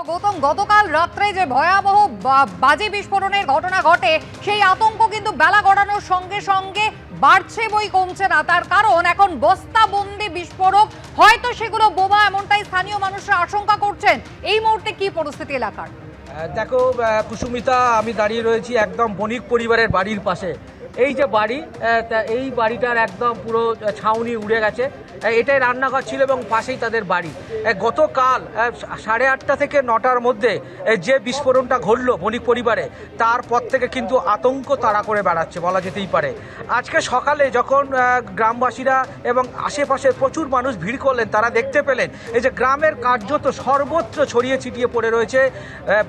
গৌতম, গতকাল রাত্রে যে ভয়াবহ বাজি বিস্ফোরণের ঘটনা ঘটে সেই আতঙ্ক কিন্তু বেলা গড়ানোর সঙ্গে সঙ্গে বাড়ছে বই কমছে না। তার কারণ এখন বস্তাবন্দি বিস্ফোরক, হয়তো সেগুলো বোমা, এমনটাই স্থানীয় মানুষরা আশঙ্কা করছেন। এই মুহূর্তে কি পরিস্থিতি এলাকার? দেখো কুসুমিতা, আমি দাঁড়িয়ে রয়েছি একদম বণিক পরিবারের বাড়ির পাশে। এই যে বাড়ি, এই বাড়িটার একদম পুরো ছাউনি উড়ে গেছে। এটাই রান্নাঘর ছিল এবং পাশেই তাদের বাড়ি। গতকাল 8:30 থেকে 9টার মধ্যে যে বিস্ফোরণটা ঘটলো বণিক পরিবারে, তারপর থেকে কিন্তু আতঙ্ক তাড়া করে বেড়াচ্ছে বলা যেতেই পারে। আজকে সকালে যখন গ্রামবাসীরা এবং আশেপাশের প্রচুর মানুষ ভিড় করলেন, তারা দেখতে পেলেন এই যে গ্রামের কার্যত সর্বত্র ছড়িয়ে ছিটিয়ে পড়ে রয়েছে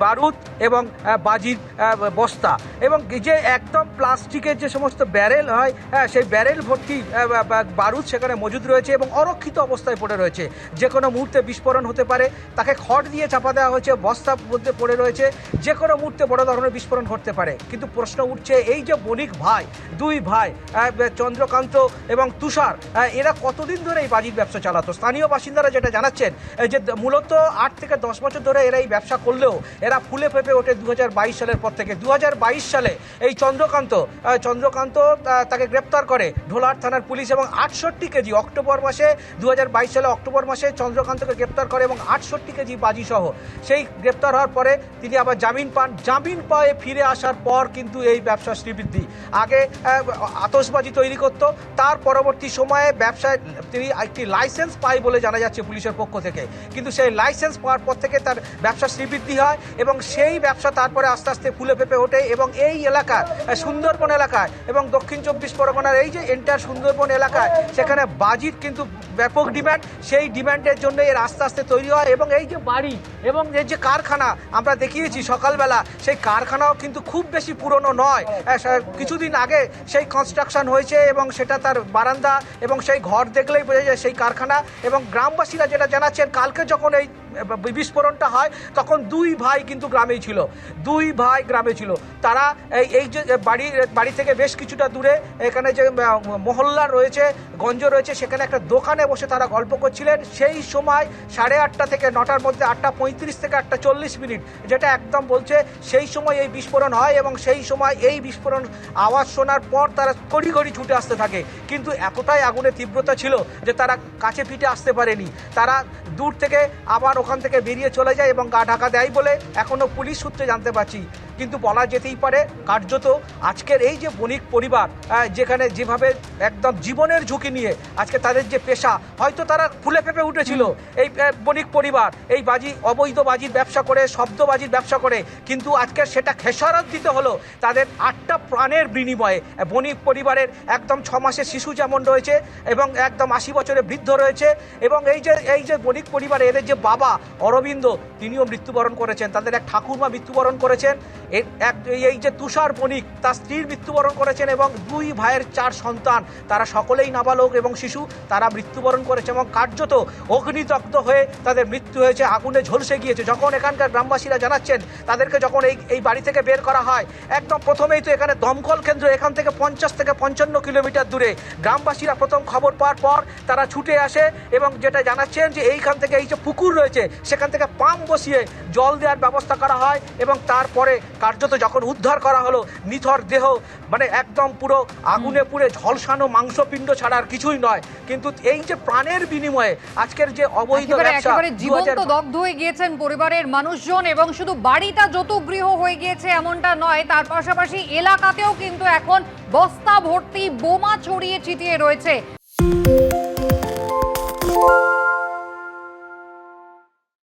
বারুদ এবং বাজির বস্তা, এবং যে একদম প্লাস্টিকের যে সমস্ত ব্যারেল হয়, সেই ব্যারেল ভর্তি বারুদ সেখানে মজুদ রয়েছে এবং অরক্ষিত অবস্থায় পড়ে রয়েছে। যে কোনো মুহূর্তে বিস্ফোরণ হতে পারে। তাকে খড় দিয়ে চাপা দেওয়া হয়েছে, বস্তার মধ্যে পড়ে রয়েছে। যে কোনো মুহূর্তে বড় ধরনের বিস্ফোরণ ঘটতে পারে। কিন্তু প্রশ্ন উঠছে, এই যে বণিক ভাই, দুই ভাই চন্দ্রকান্ত এবং তুষার, এরা কতদিন ধরে এই বাজির ব্যবসা চালাতো? স্থানীয় বাসিন্দারা যেটা জানাচ্ছেন যে মূলত 8 থেকে 10 বছর ধরে এরা এই ব্যবসা করলেও এরা ফুলে ফেপে ওঠে 2022 সালের পর থেকে। 2022 সালে এই চন্দ্রকান্ত তাকে গ্রেপ্তার করে ঢোলার থানার পুলিশ এবং 68 কেজি অক্টোবর মাসে 2022 সালে অক্টোবর মাসে চন্দ্রকান্তকে গ্রেপ্তার করে এবং 68 কেজি বাজি সহ। সেই গ্রেপ্তার হওয়ার পরে তিনি আবার জামিন পান। জামিন পায়ে ফিরে আসার পর কিন্তু এই ব্যবসা শ্রীবৃদ্ধি। আগে আতশবাজি তৈরি করত, তার পরবর্তী সময়ে ব্যবসায় তিনি একটি লাইসেন্স পায় বলে জানা যাচ্ছে পুলিশের পক্ষ থেকে। কিন্তু সেই লাইসেন্স পাওয়ার পর থেকে তার ব্যবসা শ্রীবৃদ্ধি হয় এবং সেই ব্যবসা তারপরে আস্তে আস্তে ফুলে ফেপে ওঠে এবং এই এলাকার সুন্দরবন এলাকায় এবং দক্ষিণ 24 পরগনার এই যে এন্টার সুন্দরবন এলাকায়, সেখানে বাজির কিন্তু ব্যাপক ডিমান্ড। সেই ডিমান্ডের জন্য এর আস্তে আস্তে তৈরি হয় এবং এই যে বাড়ি এবং এই যে কারখানা আমরা দেখিয়েছি সকালবেলা, সেই কারখানাও কিন্তু খুব বেশি পুরনো নয়। কিছুদিন আগে সেই কনস্ট্রাকশন হয়েছে এবং সেটা তার বারান্দা এবং সেই ঘর দেখলেই বোঝা যায় সেই কারখানা। এবং গ্রামবাসীরা যেটা জানাচ্ছেন, কালকে যখন এই বিস্ফোরণটা হয় তখন দুই ভাই কিন্তু গ্রামেই ছিল। দুই ভাই গ্রামে ছিল। তারা এই যে বাড়ি থেকে বেশ কিছুটা দূরে এখানে যে মহল্লা রয়েছে, গঞ্জ রয়েছে, সেখানে একটা দোকানে বসে তারা গল্প করছিলেন। সেই সময় 8:30 থেকে 9টার মধ্যে 8:35 থেকে 8:40, যেটা একদম বলছে সেই সময় এই বিস্ফোরণ হয় এবং সেই সময় এই বিস্ফোরণ আওয়াজ শোনার পর তারা ঘড়ি ছুটে আসতে থাকে। কিন্তু এতটাই আগুনের তীব্রতা ছিল যে তারা কাছে পিঠে আসতে পারেনি। তারা দূর থেকে আবার ওখান থেকে বেরিয়ে চলে যায় এবং গা ঢাকা দেয় বলে এখনও পুলিশ সূত্রে জানতে পারছি। কিন্তু বলা যেতেই পারে কার্যত আজকের এই যে বণিক পরিবার, যেখানে যেভাবে একদম জীবনের ঝুঁকি নিয়ে আজকে তাদের যে পেশা, হয়তো তারা ফুলে ফেপে উঠেছিল এই বণিক পরিবার এই বাজি, অবৈধ বাজির ব্যবসা করে, শব্দবাজির ব্যবসা করে, কিন্তু আজকে সেটা খেসারত দিতে হলো তাদের 8টা প্রাণের বিনিময়ে। বণিক পরিবারের একদম 6 মাসের শিশু যেমন রয়েছে এবং একদম 80 বছরের বৃদ্ধ রয়েছে এবং এই যে বণিক পরিবারে এদের যে বাবা অরবিন্দ, তিনিও মৃত্যুবরণ করেছেন। তাদের এক ঠাকুরমা মৃত্যুবরণ করেছেন। এই যে তুষার বণিক, তার স্ত্রীর মৃত্যুবরণ করেছেন এবং দুই ভাইয়ের 4 সন্তান, তারা সকলেই নাবালক এবং শিশু, তারা মৃত্যুবরণ করেছে এবং কার্যত অগ্নিদগ্ধ হয়ে তাদের মৃত্যু হয়েছে, আগুনে ঝলসে গিয়েছে। যখন এখানকার গ্রামবাসীরা জানাচ্ছেন তাদেরকে যখন এই বাড়ি থেকে বের করা হয়, একদম প্রথমেই তো এখানে দমকল কেন্দ্র, এখান থেকে 50 থেকে 55 কিলোমিটার দূরে। গ্রামবাসীরা প্রথম খবর পাওয়ার পর তারা ছুটে আসে এবং যেটা জানাচ্ছেন যে এইখান থেকে এই যে পুকুর রয়েছে সেখান থেকে পাম্প বসিয়ে জল দেওয়ার ব্যবস্থা করা হয় এবং তারপরে কার্যত যখন উদ্ধার করা হলো নিথর দেহ, মানে একদম পুরো আগুনে পুড়ে ঝলসানো মাংসপিণ্ড ছাড়া আর কিছুই নয়। কিন্তু এই যে প্রাণের বিনিময়ে আজকের যে অবৈধ ব্যবসা, জীবন্ত দগ্ধ হয়ে গিয়েছেন পরিবারের মানুষজন এবং শুধু বাড়িটা যত গৃহ হয়ে গিয়েছে এমনটা নয়, তার পাশাপাশি এলাকাতেও কিন্তু এখন বস্তা ভর্তি বোমা ছড়িয়ে ছিটিয়ে রয়েছে।